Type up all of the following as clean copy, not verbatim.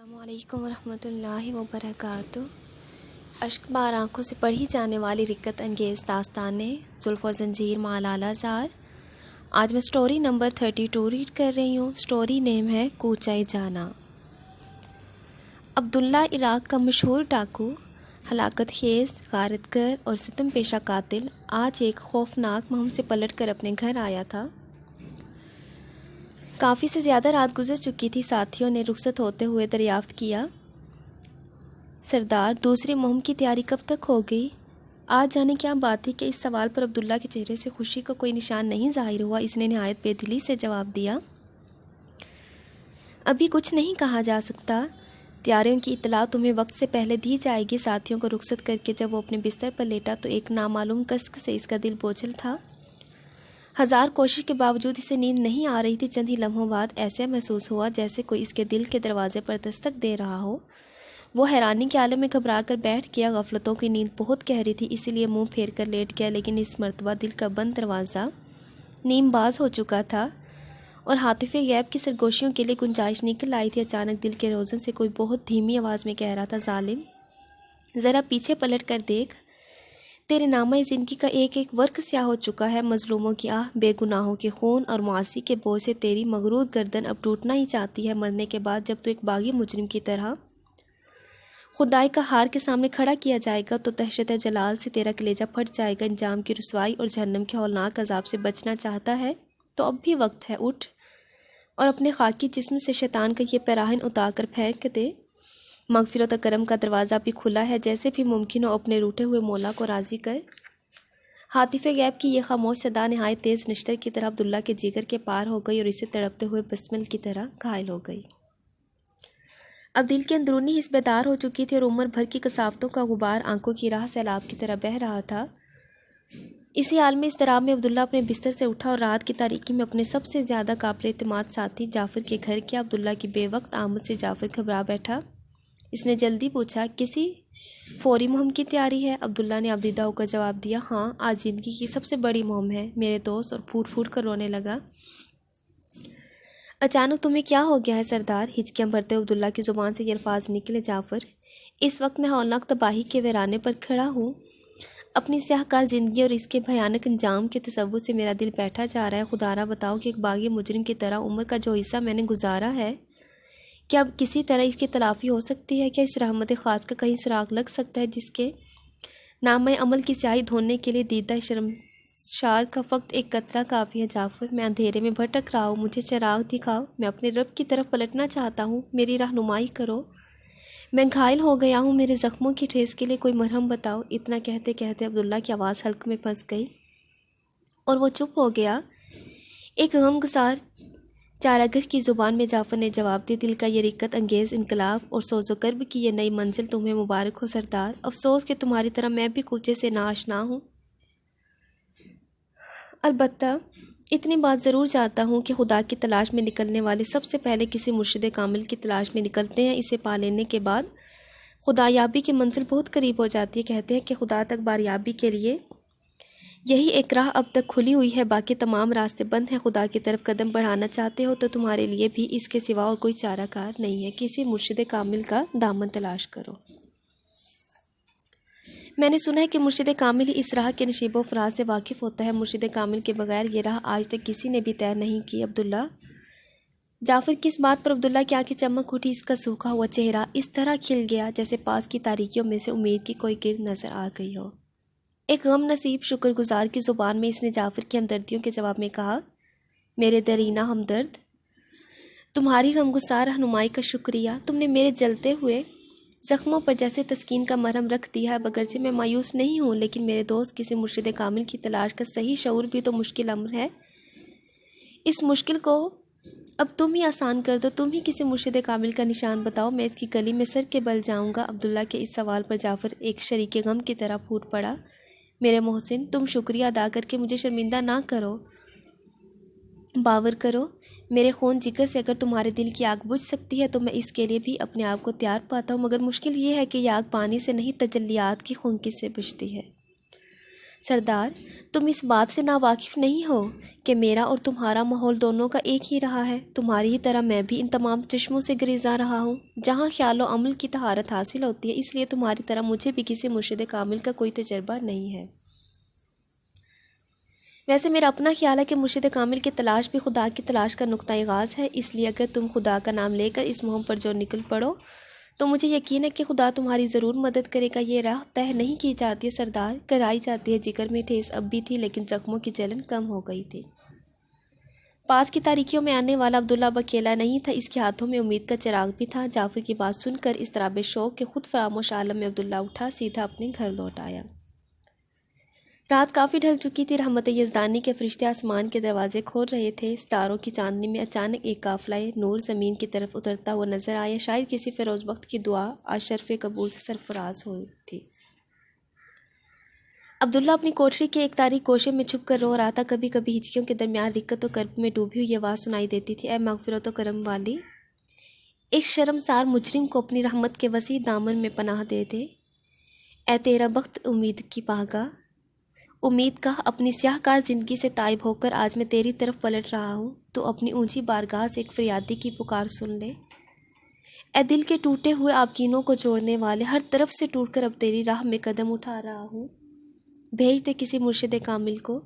السلام علیکم ورحمۃ اللہ وبرکاتہ۔ اشک بار آنکھوں سے پڑھی جانے والی رقت انگیز داستانیں زلف و زنجیر مع لالہ زار۔ آج میں سٹوری نمبر 32 ریڈ کر رہی ہوں۔ سٹوری نیم ہے کوچہ جانا۔ عبداللہ عراق کا مشہور ڈاکو، ہلاکت خیز غارت گر اور ستم پیشہ قاتل آج ایک خوفناک مہم سے پلٹ کر اپنے گھر آیا تھا۔ کافی سے زیادہ رات گزر چکی تھی۔ ساتھیوں نے رخصت ہوتے ہوئے دریافت کیا، سردار دوسری مہم کی تیاری کب تک ہو گئی؟ آج جانے کیا بات تھی کہ اس سوال پر عبداللہ کے چہرے سے خوشی کا کوئی نشان نہیں ظاہر ہوا۔ اس نے نہایت بے دلی سے جواب دیا، ابھی کچھ نہیں کہا جا سکتا۔ تیاریوں کی اطلاع تمہیں وقت سے پہلے دی جائے گی۔ ساتھیوں کو رخصت کر کے جب وہ اپنے بستر پر لیٹا تو ایک نامعلوم کسک سے اس کا دل بوجھل تھا۔ ہزار کوشش کے باوجود اسے نیند نہیں آ رہی تھی۔ چند ہی لمحوں بعد ایسا محسوس ہوا جیسے کوئی اس کے دل کے دروازے پر دستک دے رہا ہو۔ وہ حیرانی کے عالم میں گھبرا کر بیٹھ گیا۔ غفلتوں کی نیند بہت گہری تھی، اسی لیے منہ پھیر کر لیٹ گیا، لیکن اس مرتبہ دل کا بند دروازہ نیم باز ہو چکا تھا اور ہاتف غیب کی سرگوشیوں کے لیے گنجائش نکل آئی تھی۔ اچانک دل کے روزن سے کوئی بہت دھیمی آواز میں کہہ رہا تھا، ظالم، ذرا پیچھے پلٹ کر دیکھ، تیرے نامہ زندگی کا ایک ایک ورق سیاہ ہو چکا ہے۔ مظلوموں کی آہ، بے گناہوں کے خون اور معاصی کے بوجھ سے تیری مغرور گردن اب ٹوٹنا ہی چاہتی ہے۔ مرنے کے بعد جب تو ایک باغی مجرم کی طرح خدائی کا ہار کے سامنے کھڑا کیا جائے گا تو دہشت جلال سے تیرا کلیجہ پھٹ جائے گا۔ انجام کی رسوائی اور جہنم کے ہولناک عذاب سے بچنا چاہتا ہے تو اب بھی وقت ہے، اٹھ اور اپنے خاکی جسم سے شیطان کا یہ پیراہن اتار کر پھینک دے۔ مغفرت و کرم کا دروازہ بھی کھلا ہے، جیسے بھی ممکن ہو اپنے روٹھے ہوئے مولا کو راضی کر۔ ہاتف غیب کی یہ خاموش صدا نہایت تیز نشتر کی طرح عبداللہ کے جگر کے پار ہو گئی اور اسے تڑپتے ہوئے بسمل کی طرح گھائل ہو گئی۔ اب دل کے اندرونی حص بیدار ہو چکی تھی اور عمر بھر کی کثافتوں کا غبار آنکھوں کی راہ سیلاب کی طرح بہہ رہا تھا۔ اسی عالم اضطراب میں عبداللہ اپنے بستر سے اٹھا اور رات کی تاریکی میں اپنے سب سے زیادہ قابل اعتماد ساتھی جعفر کے گھر گیا۔ عبداللہ کی بے وقت آمد سے جعفر گھبرا بیٹھا۔ اس نے جلدی پوچھا، کسی فوری مہم کی تیاری ہے؟ عبداللہ نے ابدیدہ ہو کر جواب دیا، ہاں، آج زندگی کی سب سے بڑی مہم ہے میرے دوست، اور پھوٹ پھوٹ کر رونے لگا۔ اچانک تمہیں کیا ہو گیا ہے سردار؟ ہچکیاں بھرتے عبداللہ کی زبان سے یہ الفاظ نکلے، جعفر، اس وقت میں ہولناک تباہی کے ویرانے پر کھڑا ہوں۔ اپنی سیاہ کار زندگی اور اس کے بھیانک انجام کے تصور سے میرا دل بیٹھا جا رہا ہے۔ خدا را بتاؤ کہ ایک باغی مجرم کی طرح عمر کا جو حصہ میں نے گزارا ہے، کیا اب کسی طرح اس کی تلافی ہو سکتی ہے؟ کیا اس رحمت خاص کا کہیں سراغ لگ سکتا ہے جس کے نامہ عمل کی سیاہی دھونے کے لیے دیدہ شرمشار کا فقط ایک قطرہ کافی ہے؟ جعفر، میں اندھیرے میں بھٹک رہا ہوں، مجھے چراغ دکھاؤ، میں اپنے رب کی طرف پلٹنا چاہتا ہوں، میری رہنمائی کرو، میں گھائل ہو گیا ہوں، میرے زخموں کی ٹھیس کے لیے کوئی مرہم بتاؤ۔ اتنا کہتے کہتے عبداللہ کی آواز حلق میں پھنس گئی اور وہ چپ ہو گیا۔ ایک غمگسار چارہ گر کی زبان میں جعفر نے جواب دیا، دل کا یہ رقت انگیز انقلاب اور سوز و کرب کی یہ نئی منزل تمہیں مبارک ہو سردار۔ افسوس کہ تمہاری طرح میں بھی کوچے سے ناآشنا ہوں۔ البتہ اتنی بات ضرور جانتا ہوں کہ خدا کی تلاش میں نکلنے والے سب سے پہلے کسی مرشد کامل کی تلاش میں نکلتے ہیں۔ اسے پا لینے کے بعد خدا یابی کی منزل بہت قریب ہو جاتی ہے۔ کہتے ہیں کہ خدا تک باریابی کے لیے یہی ایک راہ اب تک کھلی ہوئی ہے، باقی تمام راستے بند ہیں۔ خدا کی طرف قدم بڑھانا چاہتے ہو تو تمہارے لیے بھی اس کے سوا اور کوئی چارہ کار نہیں ہے، کسی مرشد کامل کا دامن تلاش کرو۔ میں نے سنا ہے کہ مرشد کامل ہی اس راہ کے نشیب و فراز سے واقف ہوتا ہے، مرشد کامل کے بغیر یہ راہ آج تک کسی نے بھی طے نہیں کی۔ عبداللہ، جعفر کی اس بات پر عبداللہ کی آنکھیں چمک اٹھی، اس کا سوکھا ہوا چہرہ اس طرح کھل گیا جیسے پاس کی تاریکیوں میں سے امید کی کوئی کرن نظر آ گئی ہو۔ ایک غم نصیب شکر گزار کی زبان میں اس نے جعفر کی ہمدردیوں کے جواب میں کہا، میرے درینہ ہمدرد، تمہاری غمگسار رہنمائی کا شکریہ۔ تم نے میرے جلتے ہوئے زخموں پر جیسے تسکین کا مرہم رکھ دیا ہے۔ اگرچہ میں مایوس نہیں ہوں، لیکن میرے دوست، کسی مرشد کامل کی تلاش کا صحیح شعور بھی تو مشکل امر ہے۔ اس مشکل کو اب تم ہی آسان کر دو، تم ہی کسی مرشد کامل کا نشان بتاؤ، میں اس کی گلی میں سر کے بل جاؤں گا۔ عبداللہ کے اس سوال پر جعفر ایک شریک غم کی طرح پھوٹ پڑا، میرے محسن، تم شکریہ ادا کر کے مجھے شرمندہ نہ کرو، باور کرو، میرے خون جگر سے اگر تمہارے دل کی آگ بجھ سکتی ہے تو میں اس کے لیے بھی اپنے آپ کو تیار پاتا ہوں، مگر مشکل یہ ہے کہ یہ آگ پانی سے نہیں تجلیات کی خونکی سے بجھتی ہے۔ سردار، تم اس بات سے ناواقف نہیں ہو کہ میرا اور تمہارا ماحول دونوں کا ایک ہی رہا ہے۔ تمہاری ہی طرح میں بھی ان تمام چشموں سے گریزاں رہا ہوں جہاں خیال و عمل کی طہارت حاصل ہوتی ہے، اس لیے تمہاری طرح مجھے بھی کسی مرشد کامل کا کوئی تجربہ نہیں ہے۔ ویسے میرا اپنا خیال ہے کہ مرشد کامل کی تلاش بھی خدا کی تلاش کا نقطہ آغاز ہے، اس لیے اگر تم خدا کا نام لے کر اس مہم پر جو نکل پڑو تو مجھے یقین ہے کہ خدا تمہاری ضرور مدد کرے گا۔ یہ راہ طے نہیں کی جاتی ہے سردار، کرائی جاتی ہے۔ جگر میں ٹھیس اب بھی تھی لیکن زخموں کی جلن کم ہو گئی تھی۔ پاس کی تاریکیوں میں آنے والا عبداللہ اب اکیلا نہیں تھا، اس کے ہاتھوں میں امید کا چراغ بھی تھا۔ جعفر کی بات سن کر اس طرح بے شوق کہ خود فراموش عالم میں عبداللہ اٹھا، سیدھا اپنے گھر لوٹ آیا۔ رات کافی ڈھل چکی تھی، رحمت یزدانی کے فرشتے آسمان کے دروازے کھول رہے تھے۔ ستاروں کی چاندنی میں اچانک ایک قافلہ نور زمین کی طرف اترتا ہوا نظر آیا، شاید کسی فیروز بخت کی دعا آج شرف قبول سے سرفراز ہوئی تھی۔ عبداللہ اپنی کوٹری کے ایک تاریک گوشے میں چھپ کر رو رہا تھا، کبھی کبھی ہچکیوں کے درمیان رکت و کرب میں ڈوبی ہوئی آواز سنائی دیتی تھی، اے مغفرت و کرم والی، ایک شرمسار مجرم کو اپنی رحمت کے وسیع دامن میں پناہ دے دے۔ اے تیرا بخت امید کی پاگاہ، امید کا اپنی سیاہ کار زندگی سے تائب ہو کر آج میں تیری طرف پلٹ رہا ہوں، تو اپنی اونچی بارگاہ سے ایک فریادی کی پکار سن لے۔ اے دل کے ٹوٹے ہوئے آبگینوں کو جوڑنے والے، ہر طرف سے ٹوٹ کر اب تیری راہ میں قدم اٹھا رہا ہوں، بھیج دے کسی مرشد کامل کو،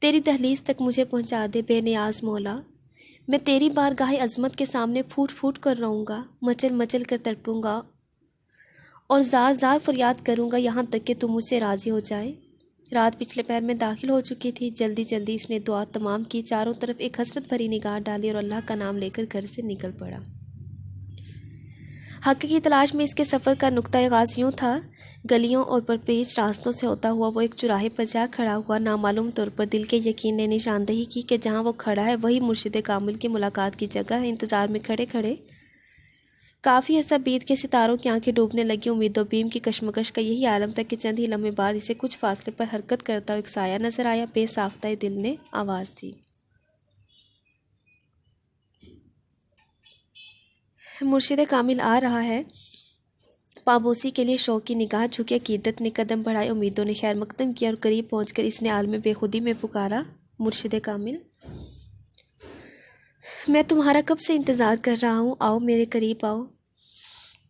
تیری دہلیز تک مجھے پہنچا دے بے نیاز مولا۔ میں تیری بارگاہ عظمت کے سامنے پھوٹ پھوٹ کر رہوں گا، مچل مچل کر تڑپوں گا اور زار زار فریاد کروں گا یہاں تک کہ تم مجھ سے راضی ہو جائے۔ رات پچھلے پہر میں داخل ہو چکی تھی، جلدی جلدی اس نے دعا تمام کی، چاروں طرف ایک حسرت بھری نگاہ ڈالی اور اللہ کا نام لے کر گھر سے نکل پڑا۔ حق کی تلاش میں اس کے سفر کا نقطہ آغاز یوں تھا، گلیوں اور پرپیچ راستوں سے ہوتا ہوا وہ ایک چوراہے پر جا کھڑا ہوا۔ نامعلوم طور پر دل کے یقین نے نشاندہی کی کہ جہاں وہ کھڑا ہے وہی مرشد کامل کی ملاقات کی جگہ ہے۔ انتظار میں کھڑے کھڑے کافی عرصہ بیت کے، ستاروں کی آنکھیں ڈوبنے لگی، امید و بیم کی کشمکش کا یہی عالم تھا کہ چند ہی لمحے بعد اسے کچھ فاصلے پر حرکت کرتا ہوا ایک سایہ نظر آیا۔ بے ساختہ دل نے آواز دی، مرشد کامل آ رہا ہے۔ پابوسی کے لیے شوق کی نگاہ جھکی، عقیدت نے قدم بڑھائے، امیدوں نے خیر مقدم کیا اور قریب پہنچ کر اس نے عالم بے خودی میں پکارا، مرشد کامل، میں تمہارا کب سے انتظار کر رہا ہوں، آؤ میرے قریب آؤ،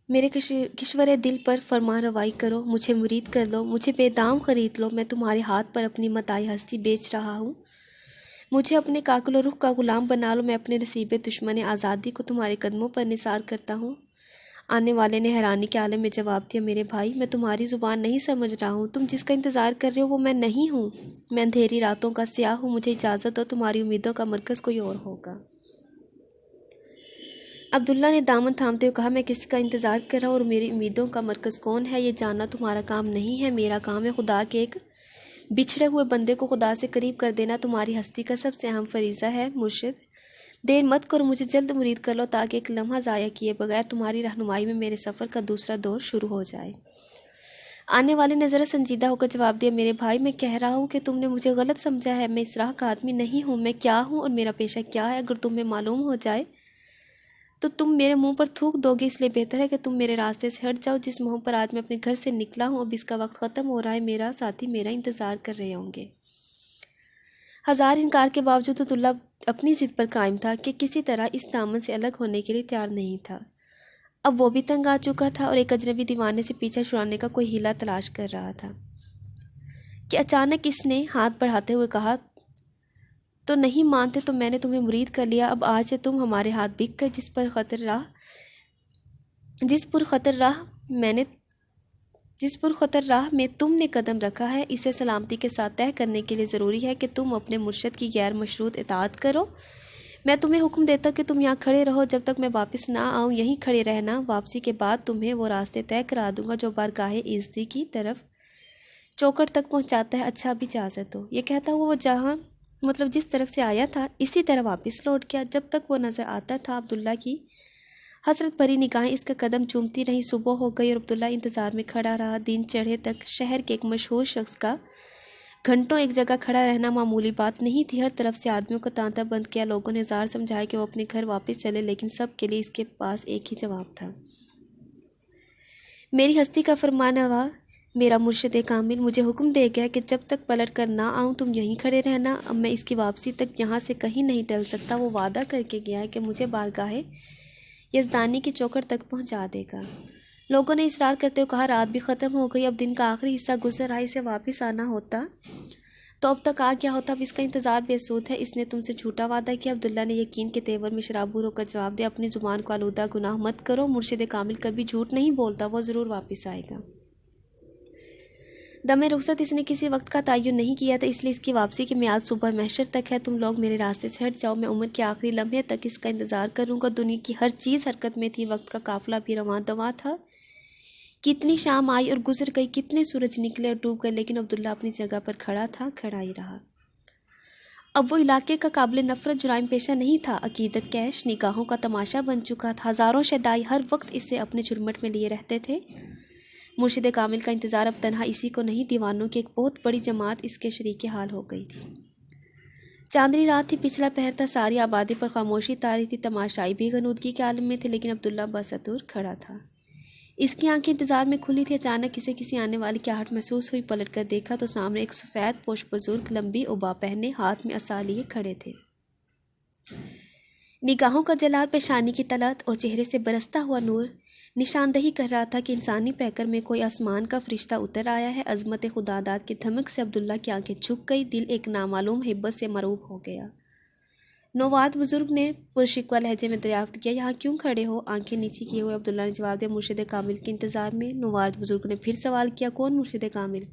میرے کشور دل پر فرمان روائی کرو، مجھے مرید کر لو، مجھے بے دام خرید لو، میں تمہارے ہاتھ پر اپنی متاع ہستی بیچ رہا ہوں، مجھے اپنے کاکل و رخ کا غلام بنا لو، میں اپنے نصیب دشمن آزادی کو تمہارے قدموں پر نثار کرتا ہوں۔ آنے والے نے حیرانی کے عالم میں جواب دیا، میرے بھائی، میں تمہاری زبان نہیں سمجھ رہا ہوں، تم جس کا انتظار کر رہے ہو وہ میں نہیں ہوں، میں اندھیری راتوں کا سیاہ ہوں، مجھے اجازت دو، تمہاری امیدوں کا مرکز کوئی اور ہوگا۔ عبداللہ نے دامن تھامتے ہوئے کہا، میں کس کا انتظار کر رہا ہوں اور میری امیدوں کا مرکز کون ہے، یہ جاننا تمہارا کام نہیں ہے، میرا کام ہے خدا کے ایک بچھڑے ہوئے بندے کو خدا سے قریب کر دینا، تمہاری ہستی کا سب سے اہم فریضہ ہے مرشد، دیر مت کرو، مجھے جلد مرید کر لو تاکہ ایک لمحہ ضائع کیے بغیر تمہاری رہنمائی میں میرے سفر کا دوسرا دور شروع ہو جائے۔ آنے والے نے ذرا سنجیدہ ہو کر جواب دیا، میرے بھائی، میں کہہ رہا ہوں کہ تم نے مجھے غلط سمجھا ہے، میں اس راہ کا آدمی نہیں ہوں، میں کیا ہوں اور میرا پیشہ کیا ہے اگر تمہیں معلوم ہو جائے تو تم میرے منہ پر تھوک دو گے، اس لیے بہتر ہے کہ تم میرے راستے سے ہٹ جاؤ، جس مہم پر آج میں اپنے گھر سے نکلا ہوں اب اس کا وقت ختم ہو رہا ہے، میرا ساتھی میرا انتظار کر رہے ہوں گے۔ ہزار انکار کے باوجود عبداللہ اپنی ضد پر قائم تھا کہ کسی طرح اس دامن سے الگ ہونے کے لیے تیار نہیں تھا۔ اب وہ بھی تنگ آ چکا تھا اور ایک اجنبی دیوانے سے پیچھا چھڑانے کا کوئی ہیلا تلاش کر رہا تھا کہ اچانک اس نے ہاتھ بڑھاتے ہوئے کہا، تو نہیں مانتے تو میں نے تمہیں مرید کر لیا، اب آج سے تم ہمارے ہاتھ بک گئے، جس پر خطر راہ میں تم نے قدم رکھا ہے اسے سلامتی کے ساتھ طے کرنے کے لیے ضروری ہے کہ تم اپنے مرشد کی غیر مشروط اطاعت کرو۔ میں تمہیں حکم دیتا ہوں کہ تم یہاں کھڑے رہو جب تک میں واپس نہ آؤں، یہیں کھڑے رہنا، واپسی کے بعد تمہیں وہ راستے طے کرا دوں گا جو بارگاہ عزتی کی طرف چوکٹ تک پہنچاتا ہے، اچھا اب اجازت دو۔ یہ کہتا ہوا وہ جس طرف سے آیا تھا اسی طرح واپس لوٹ گیا۔ جب تک وہ نظر آتا تھا عبداللہ کی حسرت بھری نگاہیں اس کا قدم چومتی رہیں۔ صبح ہو گئی اور عبداللہ انتظار میں کھڑا رہا، دن چڑھے تک شہر کے ایک مشہور شخص کا گھنٹوں ایک جگہ کھڑا رہنا معمولی بات نہیں تھی۔ ہر طرف سے آدمیوں کا تانتا بند کیا، لوگوں نے ہزار سمجھایا کہ وہ اپنے گھر واپس چلے، لیکن سب کے لیے اس کے پاس ایک ہی جواب تھا، میری ہستی کا فرمان روا میرا مرشد کامل مجھے حکم دے گیا کہ جب تک پلٹ کر نہ آؤں تم یہیں کھڑے رہنا۔ اب میں اس کی واپسی تک یہاں سے کہیں نہیں ٹل سکتا۔ وہ وعدہ کر کے گیا ہے کہ مجھے بارگاہ یزدانی کی چوکھٹ تک پہنچا دے گا۔ لوگوں نے اصرار کرتے ہوئے کہا رات بھی ختم ہو گئی، اب دن کا آخری حصہ گزر رہا، اسے واپس آنا ہوتا تو اب تک آ گیا ہوتا، اب اس کا انتظار بے سود ہے۔ اس نے تم سے جھوٹا وعدہ کیا۔ عبداللہ نے یقین کے تیور میں شراب ہو کر جواب دیا، اپنی زبان کو آلودہ گناہ مت کرو، مرشد کامل کبھی جھوٹ نہیں بولتا، وہ ضرور واپس آئے گا۔ دم رخصت اس نے کسی وقت کا تعین نہیں کیا تھا، اس لیے اس کی واپسی کی میعاد صبح محشر تک ہے۔ تم لوگ میرے راستے سے ہٹ جاؤ، میں عمر کے آخری لمحے تک اس کا انتظار کروں گا۔ دنیا کی ہر چیز حرکت میں تھی، وقت کا قافلہ بھی رواں دواں تھا۔ کتنی شام آئی اور گزر گئی، کتنے سورج نکلے اور ڈوب گئے، لیکن عبداللہ اپنی جگہ پر کھڑا تھا، کھڑا ہی رہا۔ اب وہ علاقے کا قابل نفرت جرائم پیشہ نہیں تھا، عقیدت کیش نگاہوں کا تماشا بن چکا تھا۔ ہزاروں شیدائی ہر وقت اسے اپنے جھرمٹ میں لیے رہتے تھے۔ مرشد کامل کا انتظار اب تنہا اسی کو نہیں، دیوانوں کی ایک بہت بڑی جماعت اس کے شریک حال ہو گئی تھی۔ چاندنی رات تھی، پچھلا پہر تھا، ساری آبادی پر خاموشی طاری تھی، تماشائی بھی غنودگی کے عالم میں تھے، لیکن عبداللہ بستور کھڑا تھا۔ اس کی آنکھیں انتظار میں کھلی تھی، اچانک اسے کسی آنے والی کی آہٹ محسوس ہوئی، پلٹ کر دیکھا تو سامنے ایک سفید پوش بزرگ لمبی عبا پہنے ہاتھ میں عصا لیے کھڑے تھے۔ نگاہوں کا جلال پیشانی کی طلعت اور چہرے سے برستا ہوا نور نشاندہی کر رہا تھا کہ انسانی پیکر میں کوئی آسمان کا فرشتہ اتر آیا ہے۔ عظمت خداداد کی دھمک سے عبداللہ کی آنکھیں جھک گئی، دل ایک نامعلوم ہیبت سے مرعوب ہو گیا۔ نواد بزرگ نے پرشکوہ لہجے میں دریافت کیا، یہاں کیوں کھڑے ہو؟ آنکھیں نیچی کیے ہوئے عبداللہ نے جواب دیا، مرشد کامل کے انتظار میں۔ نواد بزرگ نے پھر سوال کیا، کون مرشد کامل؟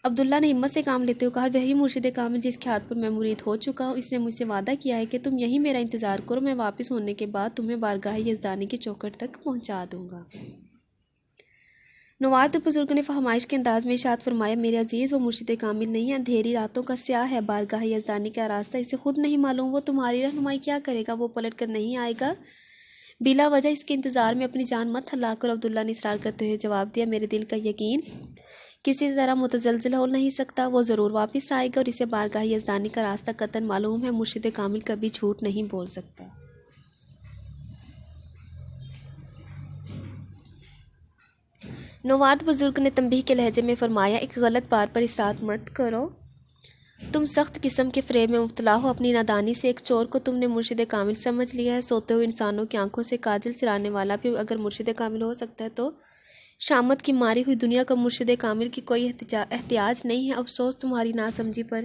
عبداللہ نے ہمت سے کام لیتے ہوئے کہا، وہی مرشد کامل جس کے ہاتھ پر میں مرید ہو چکا ہوں۔ اس نے مجھ سے وعدہ کیا ہے کہ تم یہیں میرا انتظار کرو، میں واپس ہونے کے بعد تمہیں بارگاہ یزدانی کی چوکھٹ تک پہنچا دوں گا۔ نواد بزرگ نے فہمائش کے انداز میں ارشاد فرمایا، میرے عزیز، وہ مرشد کامل نہیں ہے، اندھیری راتوں کا سیاہ ہے، بارگاہ یزدانی کا راستہ اسے خود نہیں معلوم، وہ تمہاری رہنمائی کیا کرے گا؟ وہ پلٹ کر نہیں آئے گا، بلا وجہ اس کے انتظار میں اپنی جان مت ہلا کر۔ عبداللہ نے اصرار کرتے ہوئے جواب دیا، میرے دل کا یقین کسی طرح متزلزل ہو نہیں سکتا، وہ ضرور واپس آئے گا اور اسے بارگاہ یزدانی کا راستہ قطعاً معلوم ہے، مرشد کامل کبھی جھوٹ نہیں بول سکتا۔ نواد بزرگ نے تنبیہ کے لہجے میں فرمایا، ایک غلط بات پر اصرار مت کرو، تم سخت قسم کے فریب میں مبتلا ہو، اپنی نادانی سے ایک چور کو تم نے مرشد کامل سمجھ لیا ہے۔ سوتے ہوئے انسانوں کی آنکھوں سے کاجل چرانے والا بھی اگر مرشد کامل ہو سکتا ہے تو شامت کی ماری ہوئی دنیا کا مرشد کامل کی کوئی احتیاج نہیں ہے۔ افسوس تمہاری ناسمجھی پر۔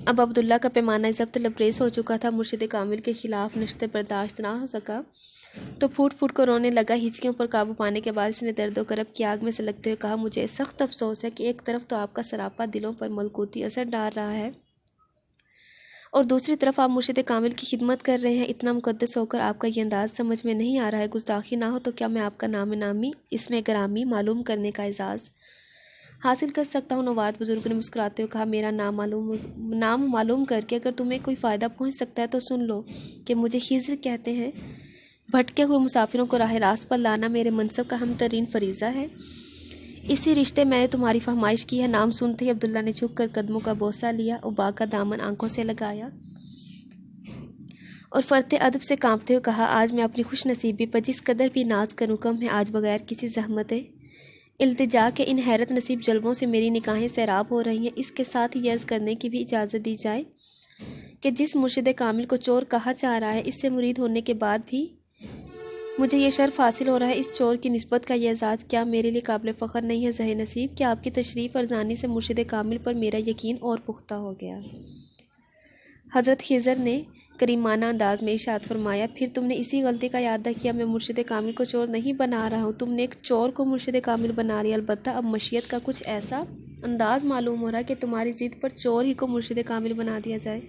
اب عبداللہ کا پیمانہ ضبط لبریز ہو چکا تھا، مرشد کامل کے خلاف نشست برداشت نہ ہو سکا تو پھوٹ پھوٹ کر رونے لگا۔ ہچکیوں پر قابو پانے کے بعد اس نے درد و کرب کی آگ میں سلگتے ہوئے کہا، مجھے سخت افسوس ہے کہ ایک طرف تو آپ کا سراپا دلوں پر ملکوتی اثر ڈال رہا ہے اور دوسری طرف آپ مرشد کامل کی خدمت کر رہے ہیں۔ اتنا مقدس ہو کر آپ کا یہ انداز سمجھ میں نہیں آ رہا ہے۔ گستاخی نہ ہو تو کیا میں آپ کا نام نامی اس میں گرامی معلوم کرنے کا اعزاز حاصل کر سکتا ہوں؟ نواد بزرگ نے مسکراتے ہوئے کہا، میرا نام معلوم کر کے اگر تمہیں کوئی فائدہ پہنچ سکتا ہے تو سن لو کہ مجھے خضر کہتے ہیں۔ بھٹکے ہوئے مسافروں کو راہ راست پر لانا میرے منصب کا اہم ترین فریضہ ہے، اسی رشتے میں نے تمہاری فہمائش کی ہے۔ نام سنتے ہی عبداللہ نے جھک کر قدموں کا بوسہ لیا، عبا کا دامن آنکھوں سے لگایا اور فرط ادب سے کانپتے ہوئے کہا، آج میں اپنی خوش نصیبی پر جس قدر بھی ناز کروں کم ہے۔ آج بغیر کسی زحمت التجا کے ان حیرت نصیب جلووں سے میری نگاہیں سیراب ہو رہی ہیں۔ اس کے ساتھ یہ عرض کرنے کی بھی اجازت دی جائے کہ جس مرشد کامل کو چور کہا جا رہا ہے، اس سے مرید ہونے کے بعد بھی مجھے یہ شرف حاصل ہو رہا ہے۔ اس چور کی نسبت کا یہ اعزاز کیا میرے لیے قابل فخر نہیں ہے؟ زہ نصیب کہ آپ کی تشریف ارزانی سے مرشد کامل پر میرا یقین اور پختہ ہو گیا۔ حضرت خضر نے کریمانہ انداز میں ارشاد فرمایا، پھر تم نے اسی غلطی کا اعادہ کیا، میں مرشد کامل کو چور نہیں بنا رہا ہوں، تم نے ایک چور کو مرشد کامل بنا لیا۔ البتہ اب مشیت کا کچھ ایسا انداز معلوم ہو رہا ہے کہ تمہاری ضد پر چور ہی کو مرشد کامل بنا دیا جائے۔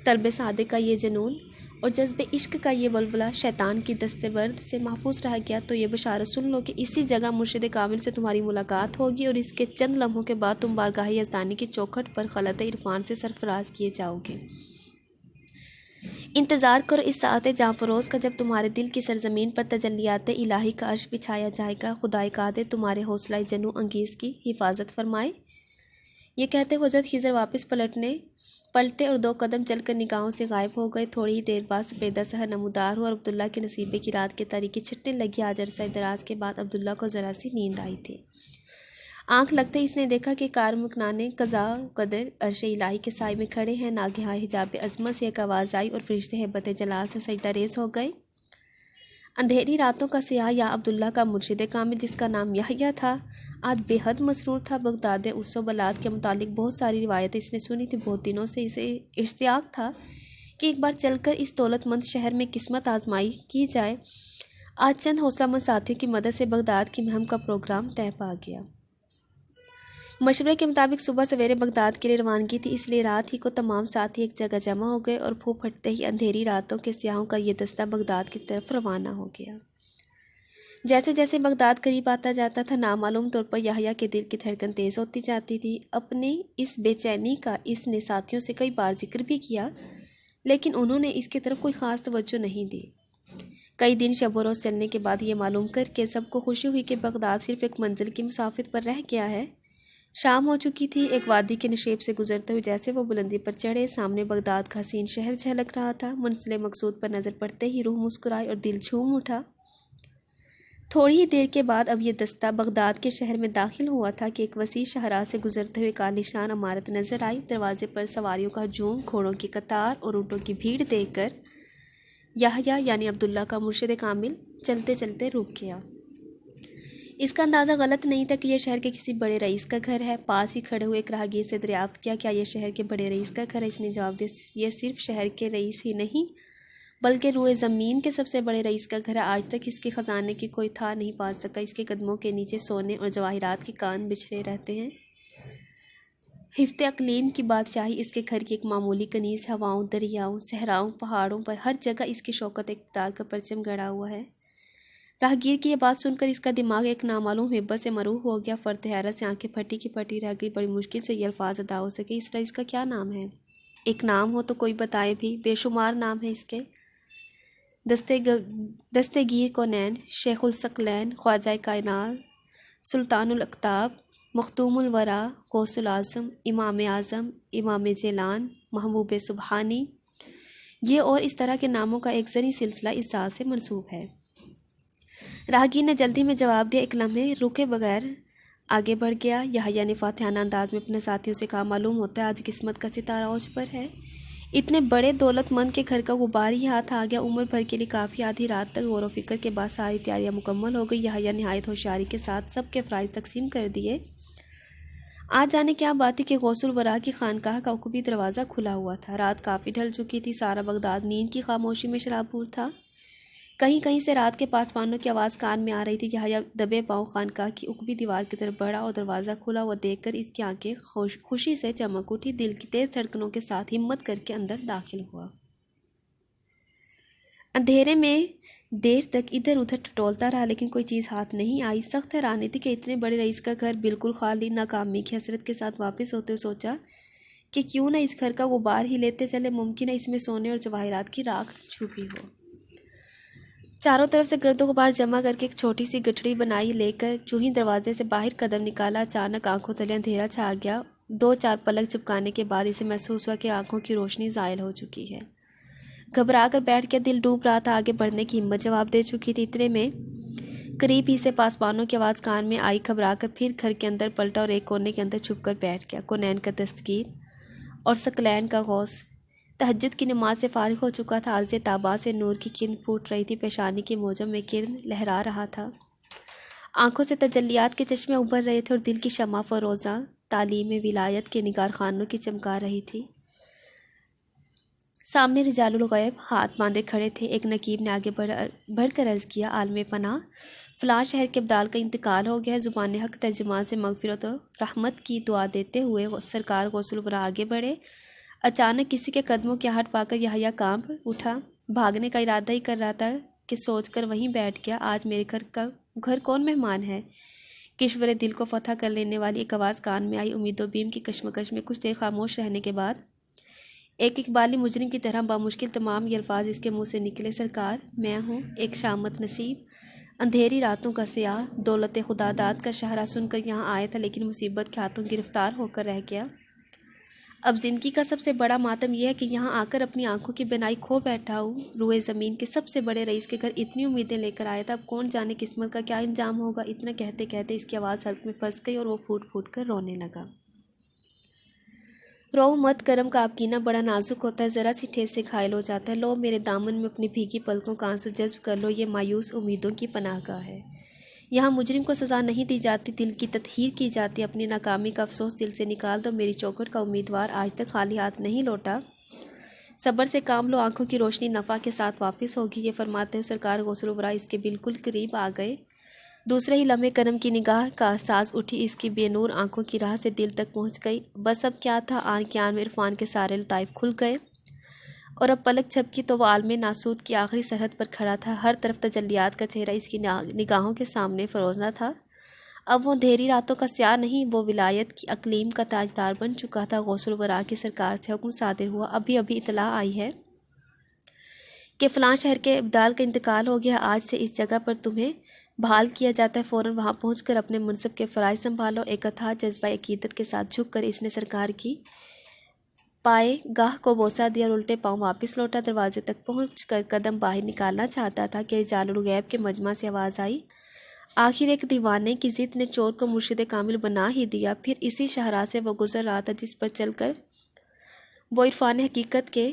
طلب صادق کا یہ جنون اور جذب عشق کا یہ ولولہ شیطان کی دستبرد سے محفوظ رہ گیا تو یہ بشارت سن لو کہ اسی جگہ مرشد کامل سے تمہاری ملاقات ہوگی اور اس کے چند لمحوں کے بعد تم بارگاہ یزدانی کی چوکھٹ پر خلعت عرفان سے سرفراز کیے جاؤ گے۔ انتظار کرو اس ساعت جاں فروز کا جب تمہارے دل کی سرزمین پر تجلیات الہی کا عرش بچھایا جائے گا۔ خدائے قادر تمہارے حوصلہ جنو انگیز کی حفاظت فرمائے۔ یہ کہتے ہوئے حضرت خضر واپس پلٹے اور 2 قدم چل کر نگاہوں سے غائب ہو گئے۔ تھوڑی ہی دیر بعد سپیدہ سحر نمودار ہوا اور عبداللہ کے نصیبے کی رات کی تاریکی چھٹنے لگی۔ آج عرصہ دراز کے بعد عبداللہ کو ذرا سی نیند آئی تھی۔ آنکھ لگتے ہی اس نے دیکھا کہ کارمکنان قضا قدر عرش الہی کے سائے میں کھڑے ہیں۔ ناگہاں حجاب عظمت سے ایک آواز آئی اور فرشتے ہیبت جلال سے سجدہ ریز ہو گئے۔ اندھیری راتوں کا سیاح یا عبداللہ کا مرشد کامل، جس کا نام یحییٰ تھا، آج بے حد مسرور تھا۔ بغداد ارس و بلاد کے متعلق بہت ساری روایتیں اس نے سنی تھی۔ بہت دنوں سے اسے اشتیاق تھا کہ ایک بار چل کر اس دولت مند شہر میں قسمت آزمائی کی جائے۔ آج چند حوصلہ مند ساتھیوں کی مدد سے بغداد کی مہم کا پروگرام طے پا گیا۔ مشورے کے مطابق صبح سویرے بغداد کے لیے روانگی تھی، اس لیے رات ہی کو تمام ساتھی ایک جگہ جمع ہو گئے اور پھو پھٹتے ہی اندھیری راتوں کے سیاحوں کا یہ دستہ بغداد کی طرف روانہ ہو گیا۔ جیسے جیسے بغداد قریب آتا جاتا تھا، نامعلوم طور پر یحییٰ کے دل کی دھڑکن تیز ہوتی جاتی تھی۔ اپنی اس بے چینی کا اس نے ساتھیوں سے کئی بار ذکر بھی کیا، لیکن انہوں نے اس کی طرف کوئی خاص توجہ نہیں دی۔ کئی دن شب و روز چلنے کے بعد یہ معلوم کر کے سب کو خوشی ہوئی کہ بغداد صرف ایک منزل کی مسافت پر رہ گیا ہے۔ شام ہو چکی تھی۔ ایک وادی کے نشیب سے گزرتے ہوئے جیسے وہ بلندی پر چڑھے، سامنے بغداد کا حسین شہر جھلک رہا تھا۔ منزل مقصود پر نظر پڑتے ہی روح مسکرائی اور دل جھوم اٹھا۔ تھوڑی ہی دیر کے بعد اب یہ دستہ بغداد کے شہر میں داخل ہوا تھا کہ ایک وسیع شاہراہ سے گزرتے ہوئے ایک عالیشان عمارت نظر آئی۔ دروازے پر سواریوں کا ہجوم، گھوڑوں کی قطار اور اونٹوں کی بھیڑ دیکھ کر یحییٰ یعنی عبداللہ کا مرشد کامل چلتے چلتے رک گیا۔ اس کا اندازہ غلط نہیں تھا کہ یہ شہر کے کسی بڑے رئیس کا گھر ہے۔ پاس ہی کھڑے ہوئے ایک راہگیر سے دریافت کیا، کیا یہ شہر کے بڑے رئیس کا گھر ہے؟ اس نے جواب دیا، یہ صرف شہر کے رئیس ہی نہیں بلکہ روئے زمین کے سب سے بڑے رئیس کا گھر ہے۔ آج تک اس کے خزانے کی کوئی تھا نہیں پا سکا۔ اس کے قدموں کے نیچے سونے اور جواہرات کے کان بچھتے رہتے ہیں۔ ہفتے اقلیم کی بادشاہی اس کے گھر کی ایک معمولی کنیز۔ ہواؤں، دریاؤں، صحراؤں، پہاڑوں پر ہر جگہ اس کی شوکت اقتدار کا پرچم گڑا ہوا ہے۔ راہگیر کی یہ بات سن کر اس کا دماغ ایک نامعلوم ہیبت سے مروح ہو گیا۔ فرد حیرت سے آنکھیں پھٹی کی پھٹی رہ گئی۔ بڑی مشکل سے یہ الفاظ ادا ہو سکے، اس رئیس کا کیا نام ہے؟ ایک نام ہو تو کوئی بتائے بھی۔ بے شمار نام ہے اس کے۔ دستگیر کونین، شیخ الثقلین، خواجہ کائنات، سلطان الاقطاب، مختوم الورا، غوث العظم، امام اعظم، امام جیلان، محبوب سبحانی، یہ اور اس طرح کے ناموں کا ایک زرعی سلسلہ اس ذات سے منسوب ہے۔ راہگیر نے جلدی میں جواب دیا۔ ایک لمحے رکے بغیر آگے بڑھ گیا۔ یحییٰ نے فاتحانہ انداز میں اپنے ساتھیوں سے کہا، معلوم ہوتا ہے آج قسمت کا ستارہ اوج پر ہے۔ اتنے بڑے دولت مند کے گھر کا غبار ہی ہاتھ آ گیا۔ عمر بھر کے لیے کافی آدھی رات تک غور و فکر کے بعد ساری تیاریاں مکمل ہو گئی۔ یحییٰ نہایت ہوشیاری کے ساتھ سب کے فرائض تقسیم کر دیے۔ آج جانے کیا بات تھی کہ غوث الورا کی خانقاہ کا عقبی دروازہ کھلا ہوا تھا۔ رات کافی ڈھل چکی تھی۔ سارا بغداد نیند کی خاموشی میں شرابور تھا۔ کہیں کہیں سے رات کے پاسبانوں کی آواز کان میں آ رہی تھی۔ یحییٰ دبے پاؤں خانقاہ کی عقبی دیوار کی طرف بڑھا اور دروازہ کھلا ہوا دیکھ کر اس کی آنکھیں خوشی سے چمک اٹھی۔ دل کی تیز دھڑکنوں کے ساتھ ہمت کر کے اندر داخل ہوا۔ اندھیرے میں دیر تک ادھر ادھر ٹٹولتا رہا لیکن کوئی چیز ہاتھ نہیں آئی۔ سخت حیرانی تھی کہ اتنے بڑے رئیس کا گھر بالکل خالی۔ ناکامی کی حسرت کے ساتھ واپس ہوتے ہوئے سوچا کہ کیوں نہ اس گھر کا غبار ہی لیتے چلے، ممکن ہے اس میں سونے اور جواہرات کی راکھ چھپی ہو۔ چاروں طرف سے گرد و غبار جمع کر کے ایک چھوٹی سی گٹھڑی بنائی لے کر جو ہی دروازے سے باہر قدم نکالا، اچانک آنکھوں تلے اندھیرا چھا گیا۔ 2-4 پلک جھپکانے کے بعد اسے محسوس ہوا کہ آنکھوں کی روشنی زائل ہو چکی ہے۔ گھبرا کر بیٹھ گیا، دل ڈوب رہا تھا، آگے بڑھنے کی ہمت جواب دے چکی تھی۔ اتنے میں قریب ہی سے پاسبانوں کی آواز کان میں آئی۔ گھبرا کر پھر گھر کے اندر پلٹا اور ایک کونے کے اندر چھپ کر بیٹھ گیا۔ کونین کا دستگیر اور ثقلین کا غوث تہجد کی نماز سے فارغ ہو چکا تھا۔ عرض تاباں سے نور کی کرن پھوٹ رہی تھی، پیشانی کے موجوں میں کرن لہرا رہا تھا، آنکھوں سے تجلیات کے چشمے ابھر رہے تھے اور دل کی شمع فروزہ تعلیم ولایت کے نگار خانوں کی چمکا رہی تھی۔ سامنے رجال الغیب ہاتھ باندھے کھڑے تھے۔ ایک نقیب نے آگے بڑھ کر عرض کیا، عالم پناہ، فلاں شہر کے ابدال کا انتقال ہو گیا ہے۔ زبان حق ترجمان سے مغفرت و رحمت کی دعا دیتے ہوئے سرکار غوث الورا آگے بڑھے۔ اچانک کسی کے قدموں کی آہٹ پا کر یحییٰ کانپ اٹھا۔ بھاگنے کا ارادہ ہی کر رہا تھا کہ سوچ کر وہیں بیٹھ گیا، آج میرے گھر کون مہمان ہے؟ کشور دل کو فتح کر لینے والی ایک آواز کان میں آئی۔ امید و بیم کی کشمکش میں کچھ دیر خاموش رہنے کے بعد ایک اقبالی مجرم کی طرح بامشکل تمام یہ الفاظ اس کے منہ سے نکلے، سرکار میں ہوں ایک شامت نصیب، اندھیری راتوں کا سیاح، دولت خدا داد کا شاہراہ سن کر یہاں آیا تھا لیکن مصیبت کے ہاتھوں گرفتار ہو کر رہ گیا۔ اب زندگی کا سب سے بڑا ماتم یہ ہے کہ یہاں آ کر اپنی آنکھوں کی بینائی کھو بیٹھا ہوں۔ روئے زمین کے سب سے بڑے رئیس کے گھر اتنی امیدیں لے کر آیا تھا، اب کون جانے قسمت کا کیا انجام ہوگا۔ اتنا کہتے کہتے اس کی آواز حلق میں پھنس گئی اور وہ پھوٹ پھوٹ کر رونے لگا۔ رو مت، کرم کا آبگینہ بڑا نازک ہوتا ہے، ذرا سی ٹھیس سے گھائل ہو جاتا ہے۔ لو میرے دامن میں اپنی بھیگی پلکوں کا آنسو جذب کر لو، یہ مایوس امیدوں کی پناہ گاہ ہے۔ یہاں مجرم کو سزا نہیں دی جاتی، دل کی تطہیر کی جاتی۔ اپنی ناکامی کا افسوس دل سے نکال دو، میری چوکھٹ کا امیدوار آج تک خالی ہاتھ نہیں لوٹا۔ صبر سے کام لو، آنکھوں کی روشنی نفع کے ساتھ واپس ہوگی۔ یہ فرماتے ہوئے سرکار غسل ورا اس کے بالکل قریب آ گئے۔ دوسرے ہی لمحے کرم کی نگاہ کا ساز اٹھی، اس کی بے نور آنکھوں کی راہ سے دل تک پہنچ گئی۔ بس اب کیا تھا، آن کی آن میں عرفان کے سارے لطائف کھل گئے اور اب پلک جھپکی تو وہ عالم ناسوت کی آخری سرحد پر کھڑا تھا۔ ہر طرف تجلیات کا چہرہ اس کی نگاہوں کے سامنے فروزنا تھا۔ اب وہ اندھیری راتوں کا سیاہ نہیں، وہ ولایت کی اقلیم کا تاجدار بن چکا تھا۔ غوث الورا کی سرکار سے حکم صادر ہوا، ابھی اطلاع آئی ہے کہ فلاں شہر کے ابدال کا انتقال ہو گیا، آج سے اس جگہ پر تمہیں بحال کیا جاتا ہے، فوراً وہاں پہنچ کر اپنے منصب کے فرائض سنبھالو۔ ایک اتھاہ جذبہ عقیدت کے ساتھ جھک کر اس نے سرکار کی پائے گاہ کو بوسہ دیا اور الٹے پاؤں واپس لوٹا۔ دروازے تک پہنچ کر قدم باہر نکالنا چاہتا تھا کہ رجال الغیب کے مجمع سے آواز آئی، آخر ایک دیوانے کی ضد نے چور کو مرشد کامل بنا ہی دیا۔ پھر اسی شاہراہ سے وہ گزر رہا تھا جس پر چل کر وہ عرفان حقیقت کے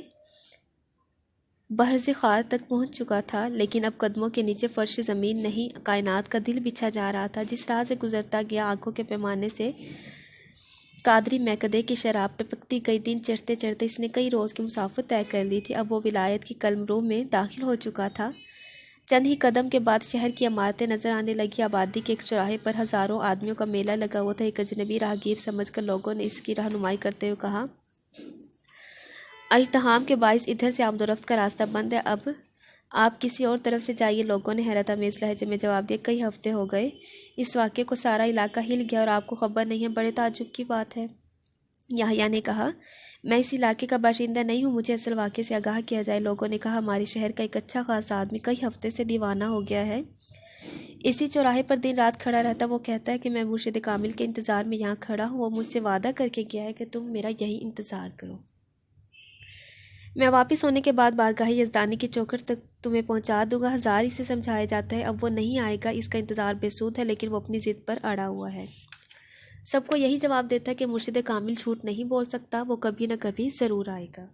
بحر خار تک پہنچ چکا تھا، لیکن اب قدموں کے نیچے فرش زمین نہیں، کائنات کا دل بچھا جا رہا تھا۔ جس راہ سے گزرتا گیا آنکھوں کے پیمانے سے قادری میکدے کی شراب ٹپکتی گئی۔ دن چڑھتے چڑھتے اس نے کئی روز کی مسافت طے کر لی تھی، اب وہ ولایت کی قلمرو میں داخل ہو چکا تھا۔ چند ہی قدم کے بعد شہر کی عمارتیں نظر آنے لگی۔ آبادی کے ایک چوراہے پر ہزاروں آدمیوں کا میلہ لگا ہوا تھا۔ ایک اجنبی راہگیر سمجھ کر لوگوں نے اس کی رہنمائی کرتے ہوئے کہا، ازدحام کے باعث ادھر سے آمد و رفت کا راستہ بند ہے، اب آپ کسی اور طرف سے جائیے۔ لوگوں نے حیرت آمیز لہجے میں جواب دیا، کئی ہفتے ہو گئے اس واقعے کو، سارا علاقہ ہل گیا اور آپ کو خبر نہیں ہے، بڑے تعجب کی بات ہے۔ یحییٰ نے کہا، میں اس علاقے کا باشندہ نہیں ہوں، مجھے اصل واقعے سے آگاہ کیا جائے۔ لوگوں نے کہا، ہمارے شہر کا ایک اچھا خاصا آدمی کئی ہفتے سے دیوانہ ہو گیا ہے، اسی چوراہے پر دن رات کھڑا رہتا۔ وہ کہتا ہے کہ میں مرشد کامل کے انتظار میں یہاں کھڑا ہوں، وہ مجھ سے وعدہ کر کے گیا ہے کہ تم میرا یہی انتظار کرو، میں واپس ہونے کے بعد بارگاہ یزدانی کی چوکھٹ تک تمہیں پہنچا دوں گا۔ ہزار اسے سمجھایا جاتا ہے، اب وہ نہیں آئے گا، اس کا انتظار بے سود ہے، لیکن وہ اپنی ضد پر اڑا ہوا ہے۔ سب کو یہی جواب دیتا ہے کہ مرشد کامل جھوٹ نہیں بول سکتا، وہ کبھی نہ کبھی ضرور آئے گا۔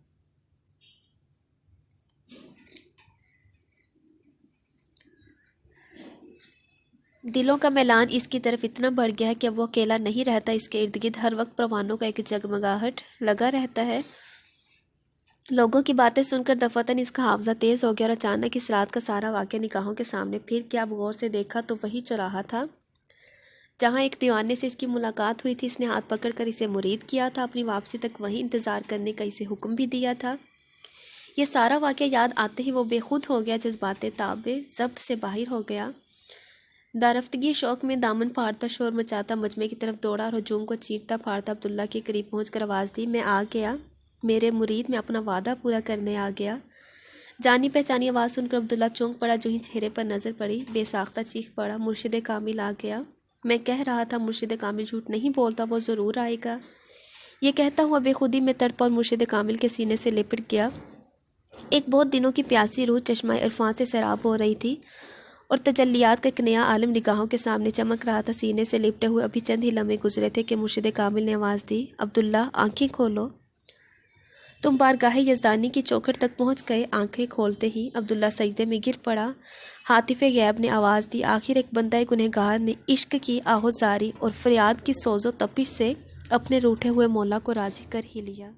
دلوں کا میلان اس کی طرف اتنا بڑھ گیا ہے کہ اب وہ اکیلا نہیں رہتا، اس کے ارد گرد ہر وقت پروانوں کا ایک جگمگاہٹ لگا رہتا ہے۔ لوگوں کی باتیں سن کر دفعتاً اس کا حافظہ تیز ہو گیا اور اچانک اس رات کا سارا واقعہ نگاہوں کے سامنے پھر کے اب غور سے دیکھا تو وہی چوراہا تھا جہاں ایک دیوانے سے اس کی ملاقات ہوئی تھی۔ اس نے ہاتھ پکڑ کر اسے مرید کیا تھا، اپنی واپسی تک وہیں انتظار کرنے کا اسے حکم بھی دیا تھا۔ یہ سارا واقعہ یاد آتے ہی وہ بے خود ہو گیا، جذبات تاب ضبط سے باہر ہو گیا۔ دارفتگی شوق میں دامن پھاڑتا، شور مچاتا مجمع کی طرف دوڑا اور ہجوم کو چیرتا پھاڑتا عبداللہ کے قریب پہنچ کر آواز دی، میں آ گیا میرے مرید، میں اپنا وعدہ پورا کرنے آ گیا۔ جانی پہچانی آواز سن کر عبداللہ چونک پڑا، جو ہی چہرے پر نظر پڑی بے ساختہ چیخ پڑا، مرشد کامل آ گیا، میں کہہ رہا تھا مرشد کامل جھوٹ نہیں بولتا، وہ ضرور آئے گا۔ یہ کہتا ہوا بے خودی میں تڑپا اور مرشد کامل کے سینے سے لپٹ گیا۔ ایک بہت دنوں کی پیاسی روح چشمہ عرفان سے سیراب ہو رہی تھی اور تجلیات کا ایک نیا عالم نگاہوں کے سامنے چمک رہا تھا۔ سینے سے لپٹے ہوئے ابھی چند ہی لمحے گزرے تھے کہ مرشد کامل نے آواز دی، عبداللہ آنکھیں کھولو، تم بارگاہ یزدانی کی چوکھٹ تک پہنچ گئے۔ آنکھیں کھولتے ہی عبداللہ سجدے میں گر پڑا۔ ہاتف غیب نے آواز دی، آخر ایک بندہ گنہگار نے عشق کی آہوزاری اور فریاد کی سوز و تپش سے اپنے روٹھے ہوئے مولا کو راضی کر ہی لیا۔